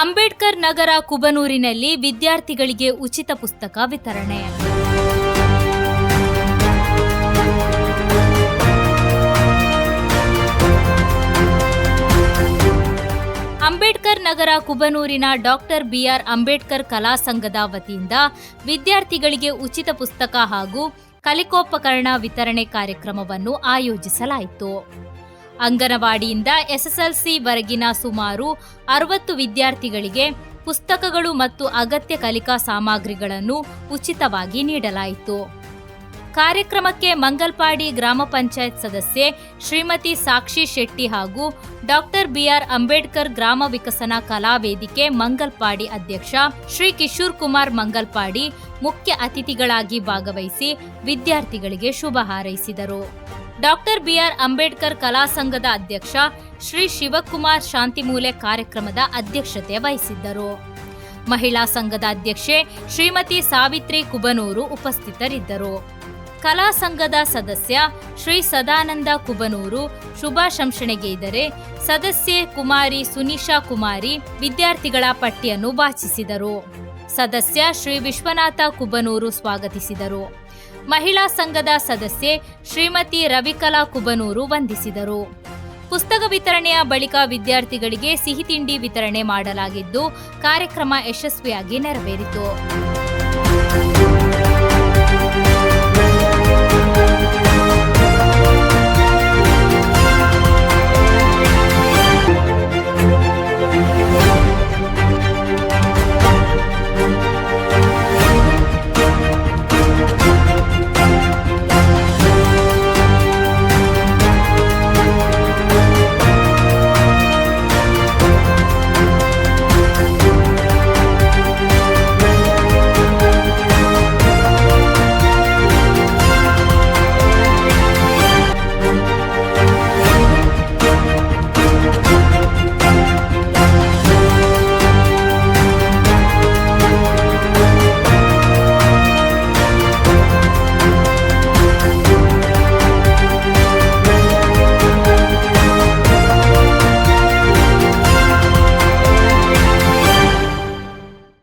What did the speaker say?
ಅಂಬೇಡ್ಕರ್ ನಗರ ಕುಬನೂರಿನಲ್ಲಿ ವಿದ್ಯಾರ್ಥಿಗಳಿಗೆ ಉಚಿತ ಪುಸ್ತಕ ವಿತರಣೆ. ಅಂಬೇಡ್ಕರ್ ನಗರ ಕುಬನೂರಿನ ಡಾಕ್ಟರ್ ಬಿಆರ್ ಅಂಬೇಡ್ಕರ್ ಕಲಾ ಸಂಘದ ವತಿಯಿಂದ ವಿದ್ಯಾರ್ಥಿಗಳಿಗೆ ಉಚಿತ ಪುಸ್ತಕ ಹಾಗೂ ಕಲಿಕೋಪಕರಣ ವಿತರಣೆ ಕಾರ್ಯಕ್ರಮವನ್ನು ಆಯೋಜಿಸಲಾಯಿತು. ಅಂಗನವಾಡಿಯಿಂದ ಎಸ್ಎಸ್ಎಲ್ಸಿ ವರೆಗಿನ ಸುಮಾರು 60 ವಿದ್ಯಾರ್ಥಿಗಳಿಗೆ ಪುಸ್ತಕಗಳು ಮತ್ತು ಅಗತ್ಯ ಕಲಿಕಾ ಸಾಮಗ್ರಿಗಳನ್ನು ಉಚಿತವಾಗಿ ನೀಡಲಾಯಿತು. ಕಾರ್ಯಕ್ರಮಕ್ಕೆ ಮಂಗಲ್ಪಾಡಿ ಗ್ರಾಮ ಪಂಚಾಯತ್ ಸದಸ್ಯೆ ಶ್ರೀಮತಿ ಸಾಕ್ಷಿ ಶೆಟ್ಟಿ ಹಾಗೂ ಡಾಕ್ಟರ್ ಬಿಆರ್ ಅಂಬೇಡ್ಕರ್ ಗ್ರಾಮ ವಿಕಸನ ಕಲಾ ವೇದಿಕೆ ಮಂಗಲ್ಪಾಡಿ ಅಧ್ಯಕ್ಷ ಶ್ರೀ ಕಿಶೋರ್ ಕುಮಾರ್ ಮಂಗಲ್ಪಾಡಿ ಮುಖ್ಯ ಅತಿಥಿಗಳಾಗಿ ಭಾಗವಹಿಸಿ ವಿದ್ಯಾರ್ಥಿಗಳಿಗೆ ಶುಭ ಹಾರೈಸಿದರು. ಡಾಕ್ಟರ್ ಬಿಆರ್ ಅಂಬೇಡ್ಕರ್ ಕಲಾ ಸಂಘದ ಅಧ್ಯಕ್ಷ ಶ್ರೀ ಶಿವಕುಮಾರ್ ಶಾಂತಿಮೂಲೆ ಕಾರ್ಯಕ್ರಮದ ಅಧ್ಯಕ್ಷತೆ ವಹಿಸಿದ್ದರು. ಮಹಿಳಾ ಸಂಘದ ಅಧ್ಯಕ್ಷೆ ಶ್ರೀಮತಿ ಸಾವಿತ್ರಿ ಕುಬನೂರು ಉಪಸ್ಥಿತರಿದ್ದರು. ಕಲಾ ಸಂಘದ ಸದಸ್ಯ ಶ್ರೀ ಸದಾನಂದ ಕುಬನೂರು ಶುಭಾಶಂಸನೆಗೈದರೆ ಸದಸ್ಯೆ ಕುಮಾರಿ ಸುನಿಶಾ ಕುಮಾರಿ ವಿದ್ಯಾರ್ಥಿಗಳ ಪಟ್ಟಿಯನ್ನು ವಾಚಿಸಿದರು. ಸದಸ್ಯ ಶ್ರೀ ವಿಶ್ವನಾಥ ಕುಬನೂರು ಸ್ವಾಗತಿಸಿದರು. ಮಹಿಳಾ ಸಂಘದ ಸದಸ್ಯೆ ಶ್ರೀಮತಿ ರವಿಕಲಾ ಕುಬನೂರು ವಂದಿಸಿದರು. ಪುಸ್ತಕ ವಿತರಣೆಯ ಬಳಿಕ ವಿದ್ಯಾರ್ಥಿಗಳಿಗೆ ಸಿಹಿ ತಿಂಡಿ ವಿತರಣೆ ಮಾಡಲಾಗಿದ್ದು ಕಾರ್ಯಕ್ರಮ ಯಶಸ್ವಿಯಾಗಿ ನೆರವೇರಿತು.